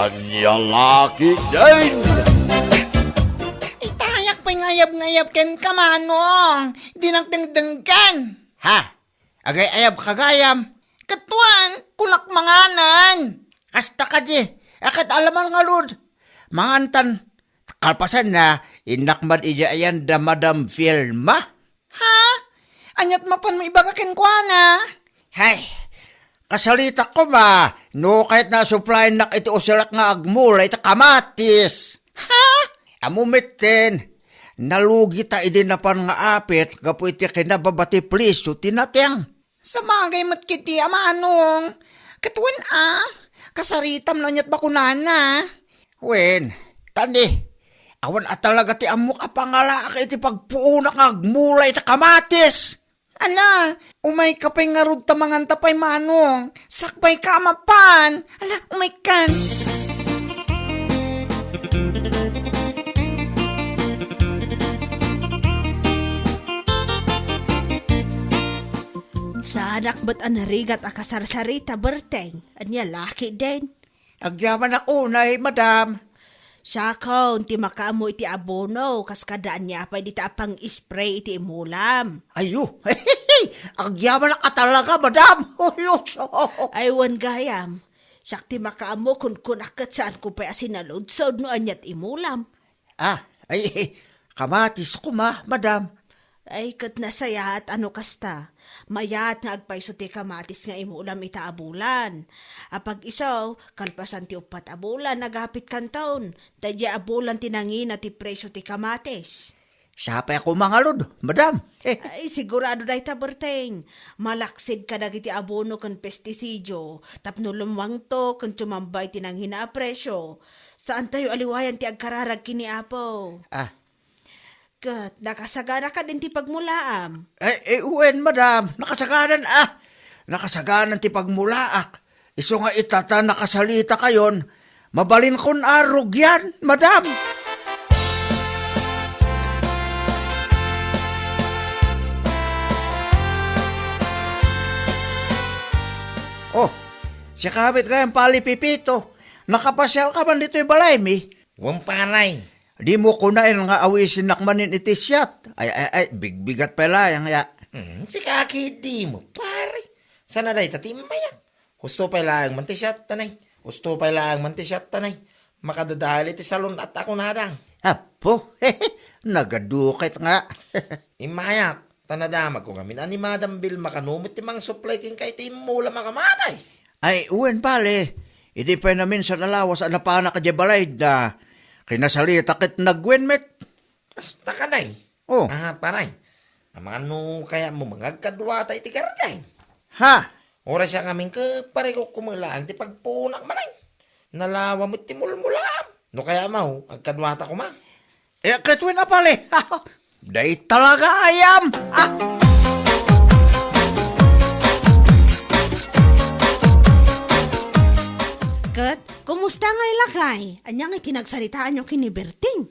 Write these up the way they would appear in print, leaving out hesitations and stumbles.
Anya laki din! Itayak pa'y ngayab-ngayab ken kamanong. Dinagdangdang kan. Ha? Agay ayab kagayam. Katuan, kulak manganan. Kasta ka di. Akat alaman nga lud. Mangantan. Kalpasan na, inakmad iya ayan da Madam Vilma. Ha? Anyat mapan mo ibaga ken kuana. Hay, kasalita ko ba, no kahit na supply nak iti usirak nga agmula iti kamatis. Ha? Amumitin, nalugi ta idin na pan nga apit, gapu iti kinababati please, tinateng. Sa bagay mat kiti, amanong. Katuan kasaritam na niyat bakunana. Wen, tani, awan at talaga ti amok apangala iti pagpuunak agmula iti kamatis. Ala, umay ka pa'y ngarod tamangan tapay manong. Sakbay ka mapan. Ala, umay kan. Sa anak ba't anarigat akasarsarita berteng? Anya laki din. Agyaman ako na madam. Siya ko, ti makaamo iti abono, kas kadaan niya pa di tapang spray iti imulam. Ayo, agyaman na ka talaga madam. Aywan gayam, siya ti makaamo kun akat saan ko pa asinaludsod no anyat imulam. Kamatis ko madam. Ay kat nasaya at ano kasta, mayat nga agpaiso ti kamatis nga imulam ita abulan. Apag isaw, kalpasan ti upat abulan, nagapit kantaon, dadya abulan tinangin at ti presyo ti kamatis. Sapay ako mangalod, madam. Ay, sigurado dahi taberteng. Malaksid ka dagiti abono kan pestisidyo, tapno lumwang to kan tumambay tinangin na presyo. Saan tayo aliwayan ti agkararag kini apo? Kat, nakasagana ka din ti pagmulaam. Uwen, madam. Nakasaganan Nakasaganan ti pagmulaak. Iso nga itata nakasalita kayon. Mabalin kon arog yan, madam. Oh, si kabit kayang palipipito. Nakapasyal ka man dito yung balay, mi? Wamparay. Di mo kunain nga awisin nakmanin iti siyat. Ay, bigbigat pala yang ya. Si kaki di mo, pare. Sana day tatimaya. Gusto pa lang mantisyat tanay. Gusto pa lang mantisyat tanay. Makadadali ti salon at ako nadang. Apo, nagadukit nga. Imayak, tanadamag ko kami. Ani Madam Vilma kanumit ti mga supply king kay timula makamatay. Ay, uwen pale. Idi pa namin sa nalawas ang napana ka balay na kinasalita kit nagwenmet. Kasta ka day. Oh. Paray. Ano kaya mo mga kadwa tayo ti karday. Ha? Oras siya kaming pare ko kumulaan ti pagpunak manay. Nalawa mo ti mulmulam. No kaya mo, agkadwata ko ma. Katwin na pale. Day talaga ayam. Kat, kumusta nga ilakay? Anya nga kinagsalitaan yung kiniberting.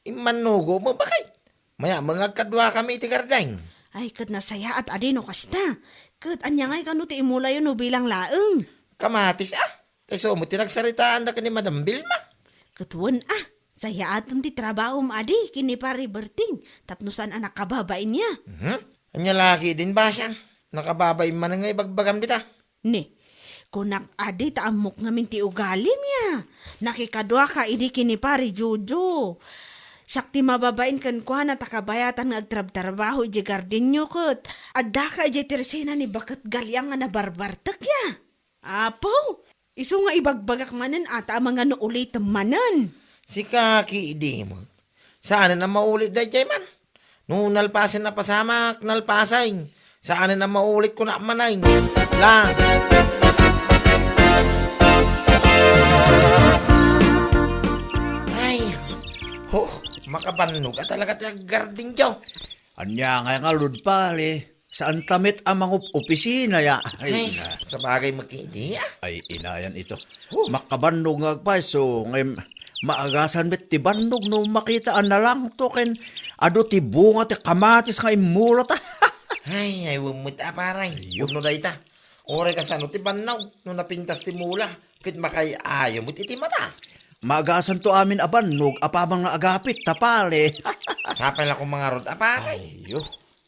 Imanugo mo bakit? Maya mga kadwa kami ti karday. Ay, kat nasaya at adino kasta. Kat, anya nga ikano ti imula yun no bilang laeng. Kamatis Tayo mo tinagsaritaan na ka ni Madam Vilma. Katuan saya aton ti trabaho adi kini pari berting. Tapnusan anak kababain niya. Anya laki din ba siya? Nakababay man nga ibagbagam dita. Ne, kunak adi taamok ngamin ti ugalim niya. Nakikadwa ka idi kini pari Jojo. Sakti mababain kan kwa na takabayatan nga agtrab-trabaho iji gardinyo kot. Adda ka iji tirsina ni bakat galyang nga nabarbartak ya. Apo, iso nga ibagbagak manen ata mga nuulit manen. Si kaki di mo. Saan na maulit day jay man? Nung nalpasin na pasamak, nalpasain. Saan na maulit ko na manay? Lang. Ay, makabanog at talaga tayo garding jaw. Anya nga lud pale. Saan tamit ang mga opisina ya? Ay, sa bagay magkindi Ay, inayan ito. Makabandog nga pa, so ngayon maagasan met ti bandog no makitaan na lang to ken ado ti bunga ti kamatis nga imulat. Ay, wumut paray. Puno day ta. Oray ka sa ti banaw, no napintas ti mula, kit makay ayaw mo't iti mata. Magasan to amin abannog, apamang nga agapit, tapale. Sapay lang ko mga rod, apakay. Ayo,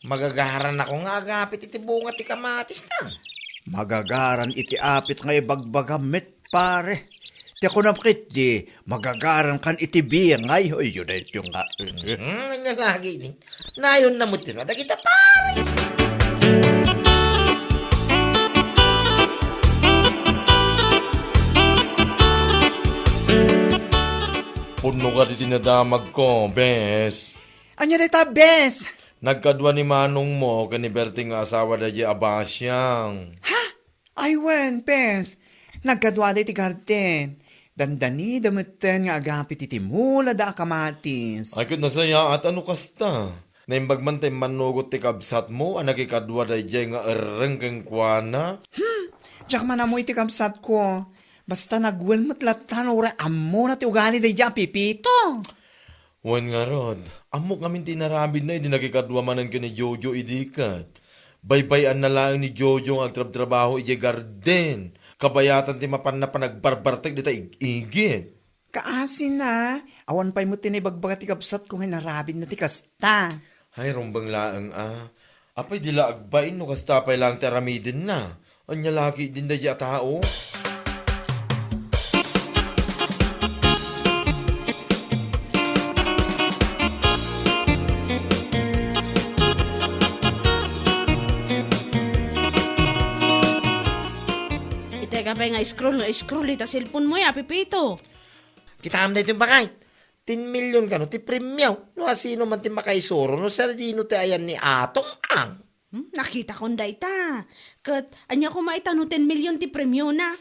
Magagaharan ako nga agapit iti bunga ti kamatis na. magagaran iti apit ngay bagbagamit, pare. Ti ako napakit di, magagaran kan iti biyangay. Ay, yun na ito nga. Nga lagi ni. Nayon na mo tinada kita pare. Puno ka di tinadamag ko, bes. Anya na ta, bes? Nagkadwa ni manong mo, kaniberting nga asawa da di abasyang. Ay, wen, bes. Nagkadwa iti garden. Dandani dameten nga agapit iti mula da kamatis. Ay, kat nasaya at ano kasta? Naimbagman tayo manugot ti kabsat mo, ang nakikadwa da di nga erengkeng kuana. Diyak man amo iti kamsat ko. Basta nagwel matlatan ora amo na ti ugali day dyan, Pipito. Wan nga rod, amok ngamin tinarabid na, hindi nakikadwa manan ka ni Jojo idikat. Baybayan na lang ni Jojo ang agtrab-trabaho iti garden. Kabayatan ti mapan na panagbarbartek di ta igid. Kaasin na. Awan pa'y mo tinibagbaga ti kapsat ko hinarabid na ti kasta. Ay, rumbang laang Apay dila agbain no kasta pa'y lang taramidin na. Anya laki din da diya tao. Iteka pa nga scroll ita cellphone mo ya, Pipito. Kita am na ito bakay. 10 million ka no, ti premyaw. No asino man ti makaisuro, no sardino ti ayan ni Atong ang. Nakita ko nda ita. Kat, anya ko maitano 10 million ti premyo na.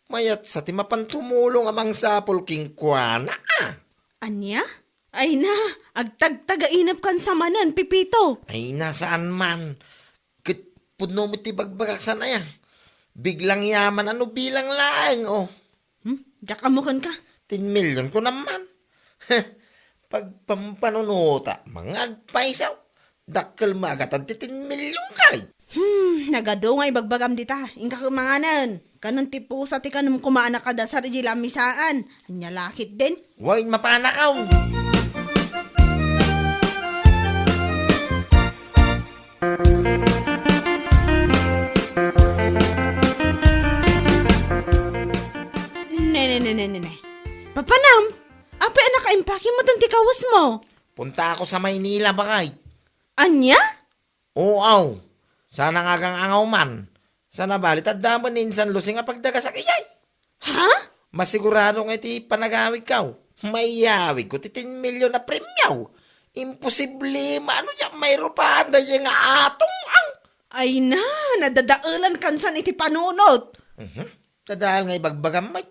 Mayat sa ti mapantumulong amang sapol king kuana Anya? Ay na, agtagtagainap kan sa manan, Pipito. Ay nasaan man. Kit puno mo ti bagbagak sana yan. Biglang yaman ano bilang laeng oh. Diyak amukan ka. 10 million ko naman. Pagpampanunuta, mga agpaisaw. Dakkel magatan ti 10 million kay. Nagado nga ibagbagam dita. Ingka kumanganan. Kanon ti pusa ti kanong kumana ka da sa lamisaan. Anya lakit din. Huwag mapanakaw. Ne. Papanam, apa anak kaimpake mo tanti kawas mo? Punta ako sa Maynila bakay. Anya? Oo. Sana nga kang angaw man. Sana balit at damon insan lusing nga pagdaga sa kiyay. Ha? Masigurado nga iti panagawig ka. Mayawig ko ti 10 million na premyaw. Imposible maano dyan may rupahan na dyan nga atong ang. Ay na, nadadaulan kansan iti panunot. Tadahal nga ibagbagamay.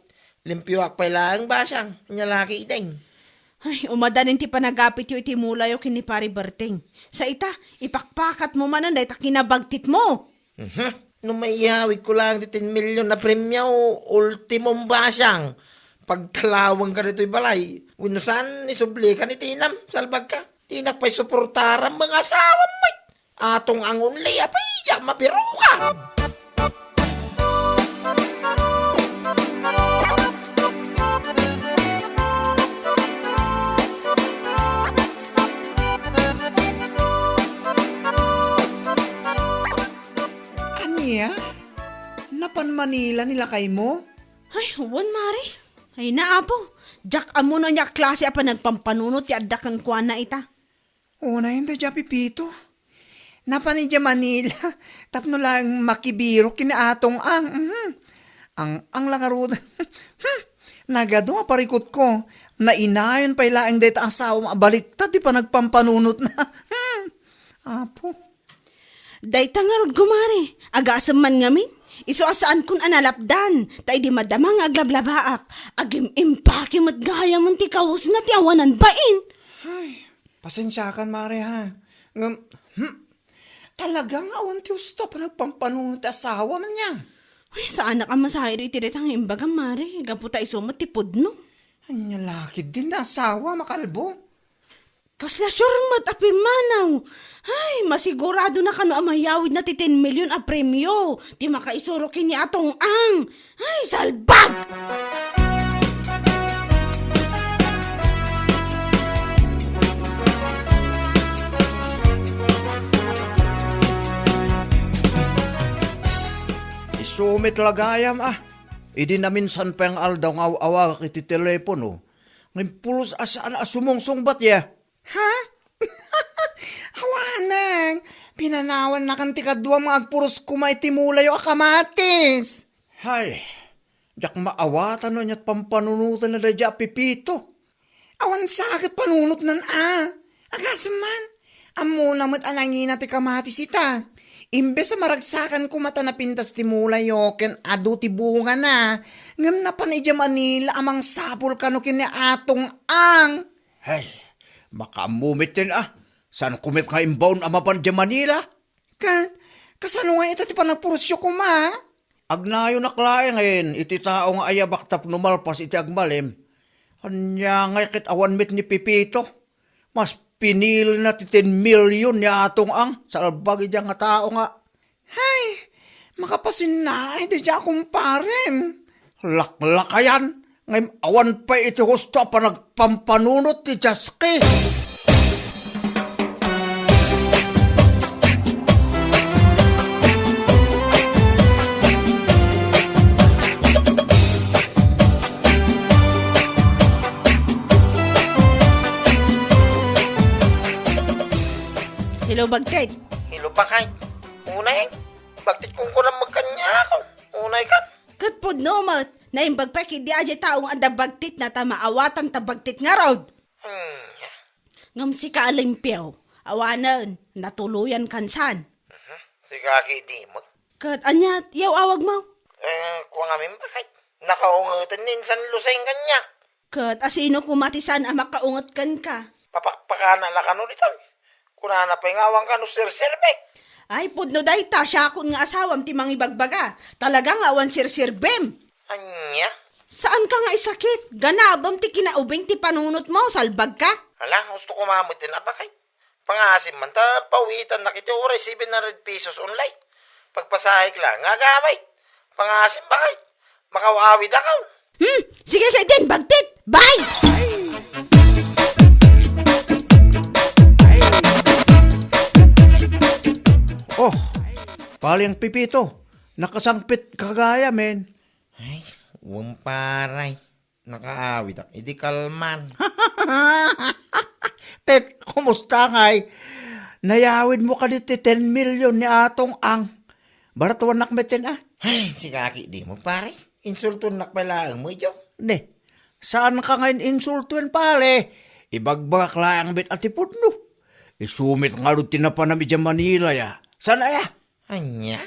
Limpyo akpay lang ba siyang. Nyalaki iteng. Ay, umadanin ti panagapit yu iti mula yu kinipari Berting. Sa ita, ipakpakat mo manan dahil ta kinabagtit mo. Nung maiyawig ko lang ti 10 million na premyaw, ultimong ba siyang. Pagtalawang ka rito'y balay, winusan isubli ka ni Tinam, salbag ka. Tinak pa'y suportaran mga asawa mo. Atong ang unli, apay, yak mapiro ka. Anya? Napan Manila nila kay mo? Ay, huwan mari. Ay na apo. Jack amo na niya klase apa nagpampanunot ti addakan kwa na ita. Una yun da dyan, Pipito. Napan niya Manila. Tapno lang makibiro kinaatong ang. Ang langarod. Nagado nga parikot ko. Nainayon pa ilaang dito asawa mabaliktad. Di pa nagpampanunot na. Apo. Dayta nga rod gumari. Agasam man ngamin. Iso asaan kun analapdan. Tay di madamang aglablabaak. Agim impake mat gaya man ti kawas na ti awanan bain. Pasensyakan, Mare, ha? Talagang awan ti usta pa nagpampanunod asawa man niya. Uy, saan na ka masahiri iti retang imbagam mari. Gaputa iso matipod no. Anya lakid din na asawa, makalbo. Kasla sure matapi manaw. Ay, masigurado na kano ang mayawid na ti 10 milyon a premyo. Di makaisuro kini atong ang. Ay, salbag! Isumit lagayam Idi na minsan pa yung aldaw nga awa kiti telepono. Ngayon pulos asaan asumungsong bat ya. Ha? Awanang, pinanawan na kan tikadwa mga agpuros kumay timulayo akamatis. Hay, jak maawatan no niya't pampanunutan na dadya pipito. Awan sakit panunot nan Agasaman, amo namat anangina ti kamatis ita. Imbes sa maragsakan ko mata na pintas ti mulayo ken adu ti bunga na. Ngam na panay Manila amang sapol kano kini atong ang. Hay, makamumit din San kumit nga imbaon amapan di Manila? Kasano nga ito ti panagpurusyo ko ma? Agnayo naklae ngayon, iti tao nga ayabak tap numalpas iti agmalim. Anya nga kit awan mit ni Pipito. Mas pinili na ti 10 milyon niya atong ang salbagi diyan nga tao nga. Hay, makapasin na ito siya kumparem. Laklakayan. Ngayon awan pa iti husto pa nagpampanunot ti Jaski. Hello, Bagtit. Hilo pa kay. Unay, bakit kung kulang magkanya ako? Unay ka. Katpod no, mat. Naimbag pa kidi aja taong anda Bagtit na tamaawatan ta Bagtit nga rod. Ngam si ka alimpiyaw. Awanan, natuluyan kansan. Si kaki di mo. Kat anyat, yaw awag mo. Kuha nga min bakit? Nakaungatan din san luseng kanya. Kat asino kumatisan ang makaungat kan ka. Papakpakana la kano dito. Kunana pa yung awang kano sir-sirbek. Ay, pudno day ta, siya akong nga asawam ti mangibagbaga. Talagang awan sir-sirbem. Anya? Saan ka nga isakit? Ganabam ti kinaubing ti panunot mo, salbag ka? Hala, gusto ko mamit din na bakit? Pangasim man ta, pawitan na kiti oray 700 pesos online. Pagpasahik lang, nga gamay. Pangasim bakit? Makawawid akaw. Sige kay din, Bagtit. Bye! Oh, paling Pipito. Nakasangpit kagaya men. Ay, paray. Nakaawid ako. Idi kalman. Pet, kumusta kay? Nayawid mo ka dito 10 milyon ni atong ang. Baratuan nakmetin Ay, si kaki di mo pare. Insulton nakpala mo ito. Ne, saan ka ngayon insultuin pare? Ibagbak lang bit atipod no. Isumit nga rin tinapanami dyan Manila ya. Sana ya? Anya?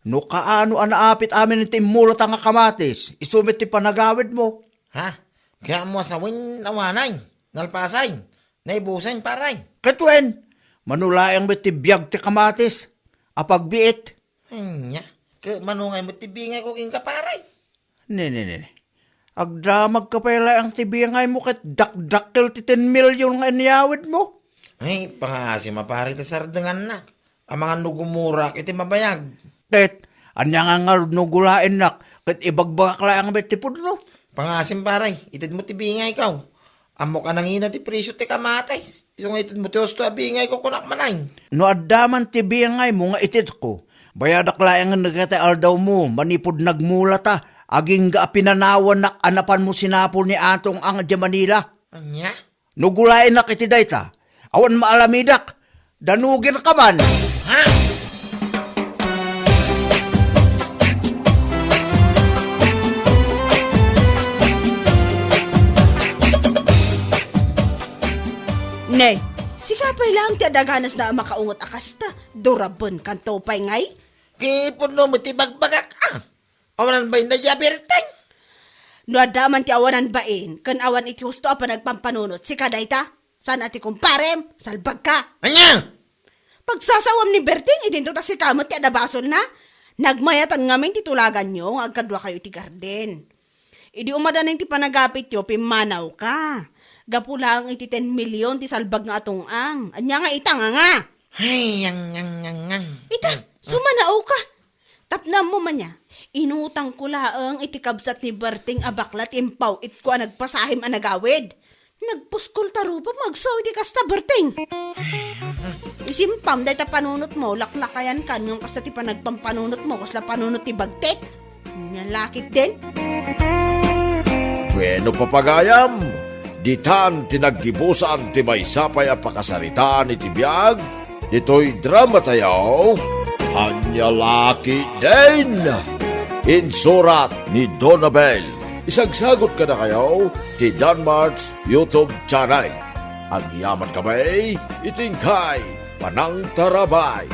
No kaano anaapit amin ng timulat ang kamatis. Isumit ti panagawid mo. Ha? Kaya mo asawin nawanay. Nalpasay. Naibusan paray. Katwen, manulayang bit ti biyag ti kamatis. Apagbiit. Anya? Manungay mo tibingay ko king kaparay. Ne. Agdamag ka pala ang tibiyangay mo kat dakdakil ti 10 milyon nga iniyawid mo. Ay, pangasim mapari ta sardangan na. Ang mga nugumurak iti mabayag. Tet, anya nga nga nugulain nak. Kat ibagbak lang ang betipod no. Pangasim paray, itid mo tibingay ikaw. Amo ka nangina ti presyo ti kamatay. Iso nga itid mo ti osto abingay ko kunak manay. No adaman tibiyangay mo nga itit ko. Bayadak lang ang nagkata aldaw mo. Manipod nagmula ta. Aging ga pinanawan nak anapan mo sinapol ni atong ang di Manila. Anya? Nugulain nak iti dayta. Awan maalamidak. Danugin ka man. Ha? Ne, sikapay lang ti adaganas na makaungot akasta. Durabon kanto pay ngay. Kipon no mo ti bagbagak. Awanan ba yung najabertay? No adaman ti awanan bain. Kan awan iti husto pa nagpampanunot. Sika dayta. Saan ati kumparem? Salbag ka. Anya? Pagsasawam ni Berting, idinto ta si kamot ti adabasol na. Nagmayatan ngamin titulagan nyo, agkadwa kayo ti garden. Idi umada na ti panagapit yo, pimanaw ka. Gapula ang iti 10 million ti salbag nga atong ang. Anya nga itang nga. Ay, ang. Ita, sumanao ka. Tapnam mo man niya. Inutang ko laang iti kabsat ni Berting abaklat impaw it ko nagpasahim anagawid. Nagpuskol taro pa magsaw iti kasta Berting. Isimpam dahi ta panunot mo, laklakayan kan yung kasta ti panagpampanunot mo, kasla panunot ti bagtek. Yan lakit din. Bueno papagayam, ditan tinaggibusan ti may sapay a pakasaritaan iti biyag, dito'y drama tayo, anya laki din. Insurat ni Donabel. Isagsagot ka na kayo ti Danmar's YouTube channel. Ang yaman kamay, itingkay, panang tarabay.